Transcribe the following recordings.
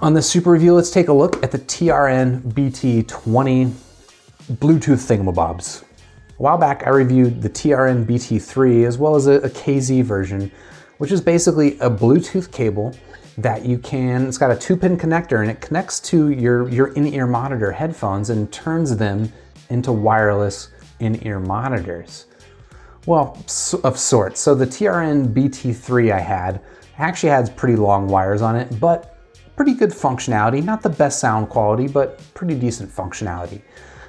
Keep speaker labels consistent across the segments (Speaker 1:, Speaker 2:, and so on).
Speaker 1: On this super review, let's take a look at the TRN BT20 Bluetooth thingamabobs. A while back, I reviewed the TRN BT3 as well as a KZ version, which is basically a Bluetooth cable that it's got a 2-pin connector and it connects to your in-ear monitor headphones and turns them into wireless in-ear monitors. Well, of sorts. So the TRN BT3 I had actually has pretty long wires on it, but pretty good functionality. Not the best sound quality, but pretty decent functionality.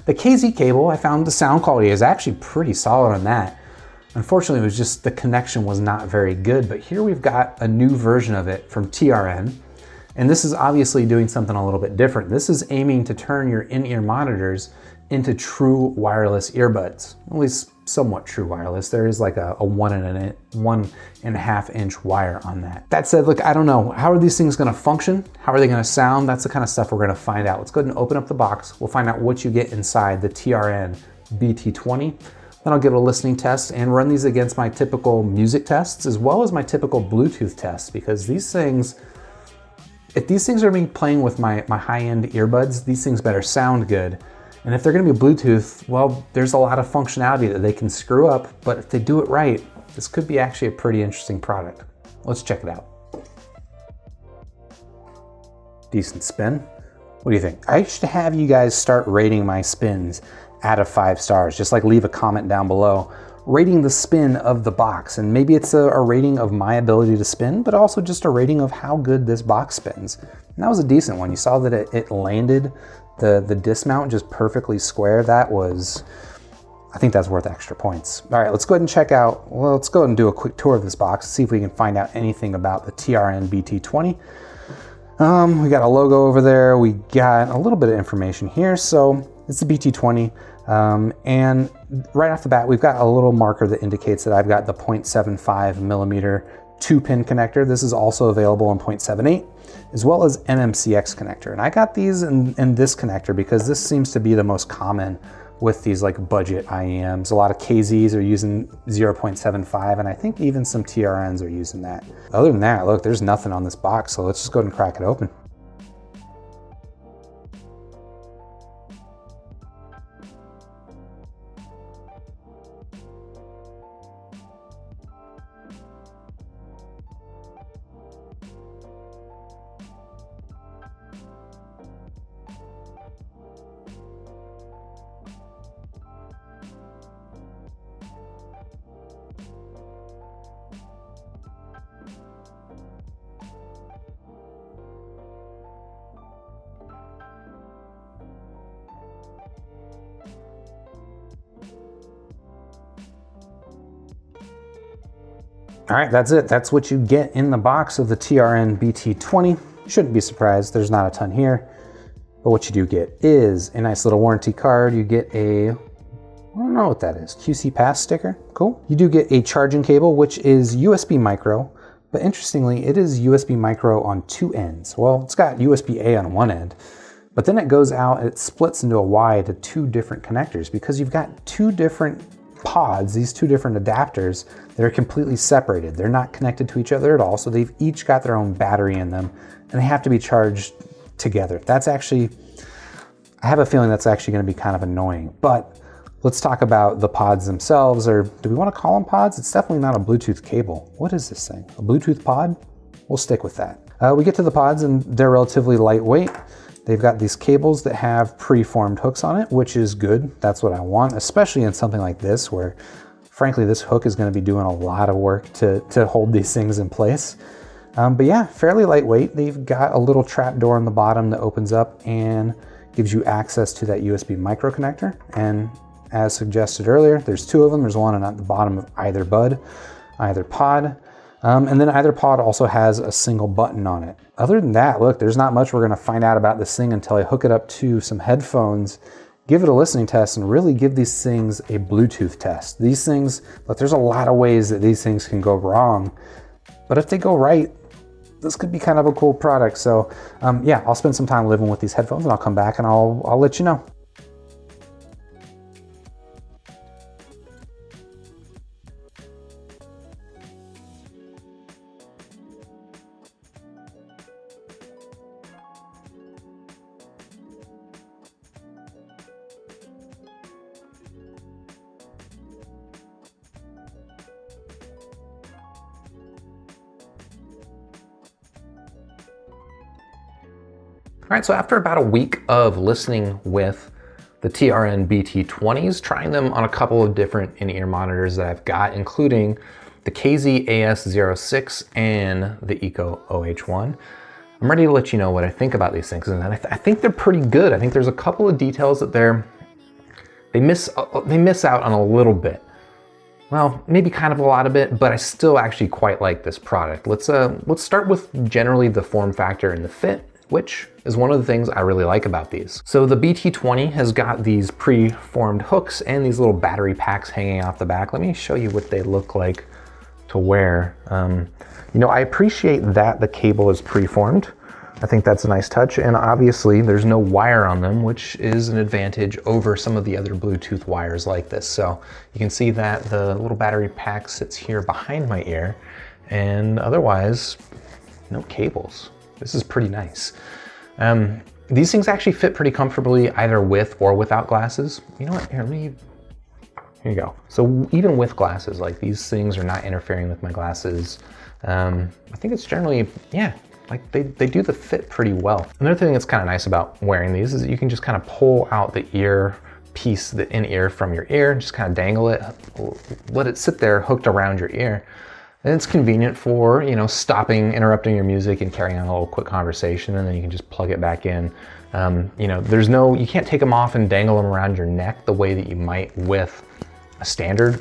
Speaker 1: The KZ cable, I found the sound quality is actually pretty solid on that. Unfortunately, it was just the connection was not very good, but here we've got a new version of it from TRN, and this is obviously doing something a little bit different. This is aiming to turn your in-ear monitors into true wireless earbuds, at least somewhat true wireless. There is like a 1.5 inch wire on that. That said, look, I don't know. How are these things gonna function? How are they gonna sound? That's the kind of stuff we're gonna find out. Let's go ahead and open up the box. We'll find out what you get inside the TRN BT20. Then I'll give it a listening test and run these against my typical music tests as well as my typical Bluetooth tests, because these things, if these things are being playing with my high-end earbuds, these things better sound good. And if they're gonna be Bluetooth, well, there's a lot of functionality that they can screw up, but if they do it right, this could be actually a pretty interesting product. Let's check it out. Decent spin. What do you think? I should have you guys start rating my spins out of 5 stars. Just like leave a comment down below, rating the spin of the box. And maybe it's a rating of my ability to spin, but also just a rating of how good this box spins. And that was a decent one. You saw that it landed the dismount just perfectly square. That was, I think that's worth extra points. All right, let's go ahead and check out, well, let's go ahead and do a quick tour of this box, see if we can find out anything about the TRN BT20. We got a logo over there. We got a little bit of information here. So it's the BT20. And right off the bat, we've got a little marker that indicates that I've got the 0.75 millimeter 2-pin connector. This is also available in 0.78, as well as MMCX connector. And I got these in this connector because this seems to be the most common with these like budget IEMs. A lot of KZs are using 0.75, and I think even some TRNs are using that. Other than that, look, there's nothing on this box, so let's just go ahead and crack it open. All right, that's it. That's what you get in the box of the TRN BT20. You shouldn't be surprised, there's not a ton here. But what you do get is a nice little warranty card. You get I don't know what that is, QC Pass sticker, cool. You do get a charging cable, which is USB micro, but interestingly, it is USB micro on 2 ends. Well, it's got USB-A on 1 end, but then it goes out, it splits into a Y to 2 different connectors because you've got 2 different pods, these 2 different adapters that are completely separated. They're not connected to each other at all, so they've each got their own battery in them, and they have to be charged together. That's actually, I have a feeling that's actually going to be kind of annoying, but let's talk about the pods themselves, or do we want to call them pods? It's definitely not a Bluetooth cable. What is this thing? A Bluetooth pod? We'll stick with that. We get to the pods and they're relatively lightweight. They've got these cables that have preformed hooks on it, which is good. That's what I want, especially in something like this where frankly, this hook is going to be doing a lot of work to hold these things in place. But yeah, fairly lightweight. They've got a little trap door on the bottom that opens up and gives you access to that USB micro connector. And as suggested earlier, there's 2 of them. There's one at the bottom of either pod. And then either pod also has a single button on it. Other than that, look, there's not much we're gonna find out about this thing until I hook it up to some headphones, give it a listening test, and really give these things a Bluetooth test. These things, look, there's a lot of ways that these things can go wrong, but if they go right, this could be kind of a cool product. So yeah, I'll spend some time living with these headphones and I'll come back and I'll let you know.
Speaker 2: right, so after about a week of listening with the TRN BT20s, trying them on a couple of different in-ear monitors that I've got, including the KZ AS06 and the Eco OH1. I'm ready to let you know what I think about these things, and I think they're pretty good. I think there's a couple of details that they miss out on a little bit. Well, maybe kind of a lot of it, but I still actually quite like this product. Let's start with generally the form factor and the fit, which is one of the things I really like about these. So the BT20 has got these pre-formed hooks and these little battery packs hanging off the back. Let me show you what they look like to wear. You know, I appreciate that the cable is pre-formed. I think that's a nice touch, and obviously there's no wire on them, which is an advantage over some of the other Bluetooth wires like this. So you can see that the little battery pack sits here behind my ear, and otherwise, no cables. This is pretty nice. These things actually fit pretty comfortably either with or without glasses. You know what, here you go. So even with glasses, like these things are not interfering with my glasses. I think it's generally, yeah, like they do the fit pretty well. Another thing that's kind of nice about wearing these is that you can just kind of pull out the ear piece, the in-ear from your ear, and just kind of dangle it, let it sit there hooked around your ear. And it's convenient for, you know, stopping, interrupting your music and carrying on a little quick conversation, and then you can just plug it back in. You know, you can't take them off and dangle them around your neck the way that you might with a standard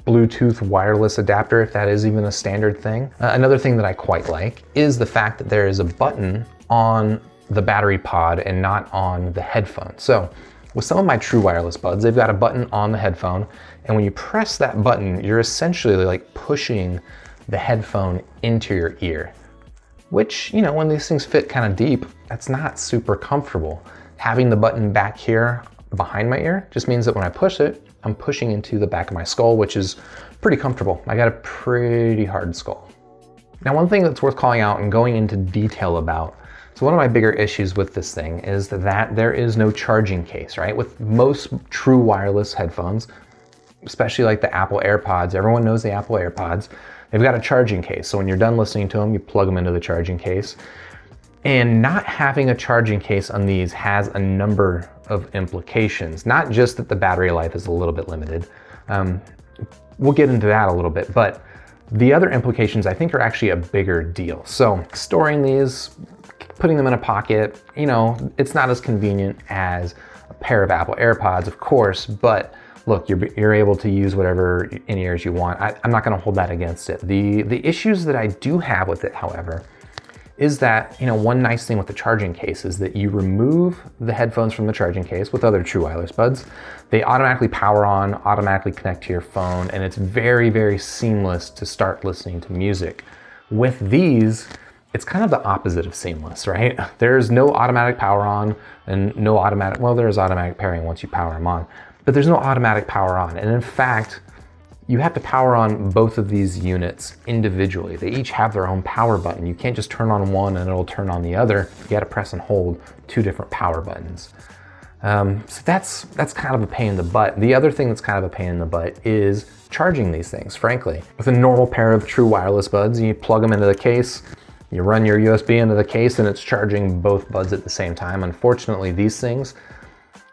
Speaker 2: Bluetooth wireless adapter, if that is even a standard thing. Another thing that I quite like is the fact that there is a button on the battery pod and not on the headphone. So with some of my true wireless buds, they've got a button on the headphone, and when you press that button, you're essentially like pushing the headphone into your ear, which, you know, when these things fit kind of deep, that's not super comfortable. Having the button back here behind my ear just means that when I push it, I'm pushing into the back of my skull, which is pretty comfortable. I got a pretty hard skull. Now, one thing that's worth calling out and going into detail about, so one of my bigger issues with this thing is that there is no charging case, right? With most true wireless headphones, especially like the Apple AirPods, everyone knows the Apple AirPods, they've got a charging case. So when you're done listening to them, you plug them into the charging case. And not having a charging case on these has a number of implications. Not just that the battery life is a little bit limited. We'll get into that a little bit, but the other implications I think are actually a bigger deal. So storing these, putting them in a pocket, you know, it's not as convenient as a pair of Apple AirPods, of course, but look, you're able to use whatever in-ears you want. I'm not gonna hold that against it. The issues that I do have with it, however, is that, you know, one nice thing with the charging case is that you remove the headphones from the charging case with other true wireless buds. They automatically power on, automatically connect to your phone, and it's very, very seamless to start listening to music. With these, it's kind of the opposite of seamless, right? There's no automatic power on and no automatic, well, there's automatic pairing once you power them on, but there's no automatic power on. And in fact, you have to power on both of these units individually. They each have their own power button. You can't just turn on one and it'll turn on the other. You gotta press and hold two different power buttons. So that's kind of a pain in the butt. The other thing that's kind of a pain in the butt is charging these things, frankly. With a normal pair of true wireless buds, you plug them into the case, you run your USB into the case, and it's charging both buds at the same time. Unfortunately, these things,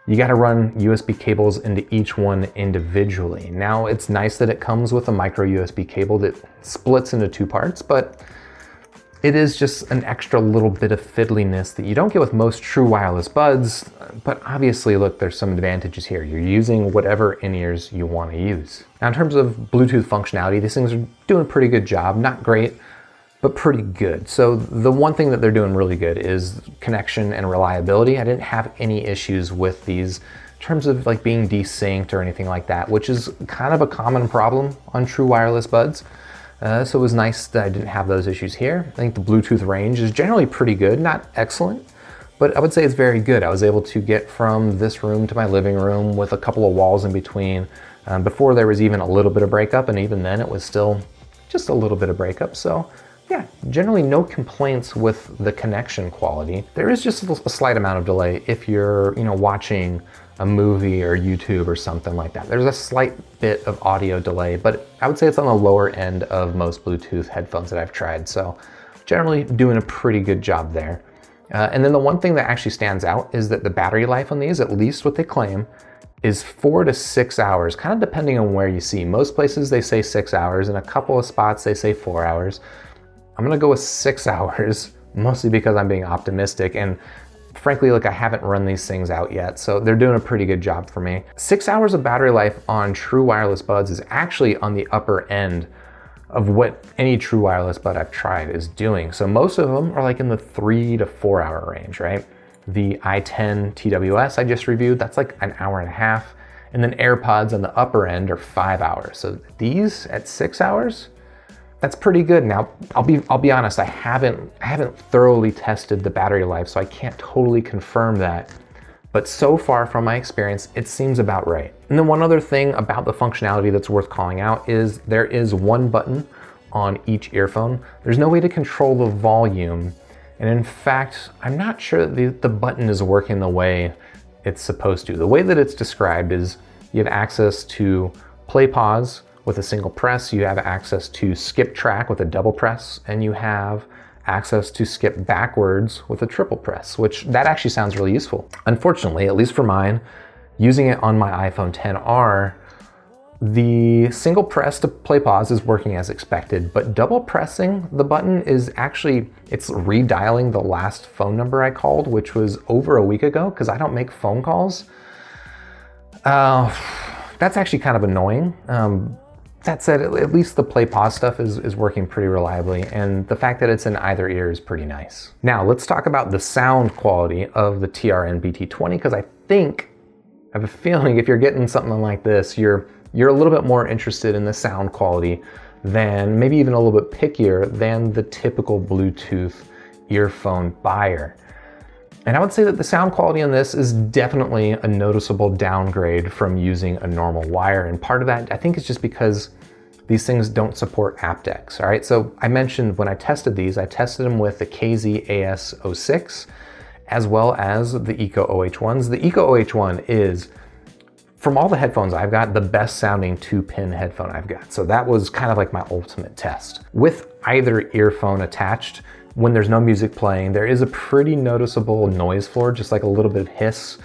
Speaker 2: you got to run USB cables into each one individually. Now, it's nice that it comes with a micro USB cable that splits into two parts, but it is just an extra little bit of fiddliness that you don't get with most true wireless buds. But obviously, look, there's some advantages here. You're using whatever in-ears you want to use. Now, in terms of Bluetooth functionality, these things are doing a pretty good job. Not great, but pretty good. So the one thing that they're doing really good is connection and reliability. I didn't have any issues with these in terms of like being desynced or anything like that, which is kind of a common problem on true wireless buds. So it was nice that I didn't have those issues here. I think the Bluetooth range is generally pretty good, not excellent, but I would say it's very good. I was able to get from this room to my living room with a couple of walls in between before there was even a little bit of breakup, and even then it was still just a little bit of breakup. So yeah, generally no complaints with the connection quality. There is just a slight amount of delay if you're, watching a movie or YouTube or something like that. There's a slight bit of audio delay, but I would say it's on the lower end of most Bluetooth headphones that I've tried. So generally doing a pretty good job there. And then the one thing that actually stands out is that the battery life on these, at least what they claim, is 4 to 6 hours, kind of depending on where you see. Most places they say 6 hours, in a couple of spots they say 4 hours. I'm gonna go with 6 hours, mostly because I'm being optimistic, and frankly, like, I haven't run these things out yet, so they're doing a pretty good job for me. 6 hours of battery life on true wireless buds is actually on the upper end of what any true wireless bud I've tried is doing. So most of them are like in the 3 to 4 hour range, right? The i10 TWS I just reviewed, that's like an hour and a half. And then AirPods on the upper end are 5 hours. So these at 6 hours, that's pretty good. Now, I'll be honest, I haven't thoroughly tested the battery life, so I can't totally confirm that. But so far from my experience, it seems about right. And then one other thing about the functionality that's worth calling out is there is one button on each earphone. There's no way to control the volume. And in fact, I'm not sure that the button is working the way it's supposed to. The way that it's described is you have access to play pause with a single press, you have access to skip track with a double press, and you have access to skip backwards with a triple press, which that actually sounds really useful. Unfortunately, at least for mine, using it on my iPhone XR, the single press to play pause is working as expected, but double pressing the button is actually, it's redialing the last phone number I called, which was over a week ago, because I don't make phone calls. That's actually kind of annoying. That said, at least the play pause stuff is working pretty reliably, and the fact that it's in either ear is pretty nice. Now let's talk about the sound quality of the TRN BT20, because I have a feeling if you're getting something like this, you're a little bit more interested in the sound quality than, maybe even a little bit pickier than the typical Bluetooth earphone buyer. And I would say that the sound quality on this is definitely a noticeable downgrade from using a normal wire. And part of that, I think, is just because these things don't support aptX, all right? So I mentioned when I tested these, I tested them with the KZ AS06 as well as the Eco OH1s. The Eco OH1 is, from all the headphones I've got, the best sounding 2-pin headphone I've got. So that was kind of like my ultimate test. With either earphone attached, when there's no music playing, there is a pretty noticeable noise floor, just like a little bit of hiss,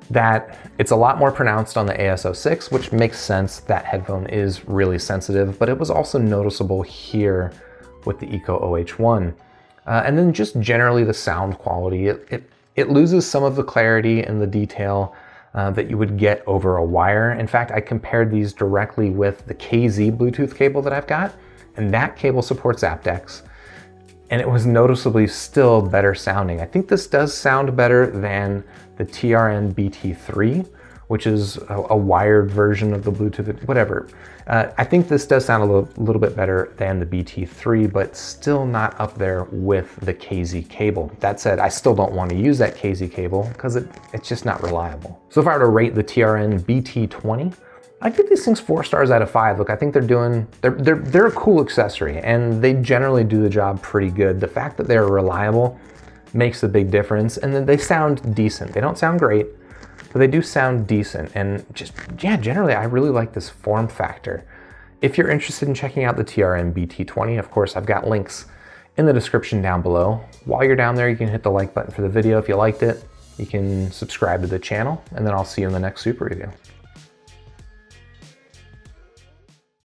Speaker 2: that it's a lot more pronounced on the AS06, which makes sense. That headphone is really sensitive, but it was also noticeable here with the Eco OH1. And then just generally the sound quality, it loses some of the clarity and the detail that you would get over a wire. In fact, I compared these directly with the KZ Bluetooth cable that I've got, and that cable supports aptX, and it was noticeably still better sounding. I think this does sound better than the TRN BT3, which is a wired version of the Bluetooth, whatever. I think this does sound a little bit better than the BT3, but still not up there with the KZ cable. That said, I still don't want to use that KZ cable because it's just not reliable. So if I were to rate the TRN BT20, I'd give these things 4 stars out of 5. Look, I think they're a cool accessory, and they generally do the job pretty good. The fact that they're reliable makes a big difference, and then they sound decent. They don't sound great, but they do sound decent. And just, yeah, generally, I really like this form factor. If you're interested in checking out the TRN BT20, of course, I've got links in the description down below. While you're down there, you can hit the like button for the video if you liked it. You can subscribe to the channel, and then I'll see you in the next super review.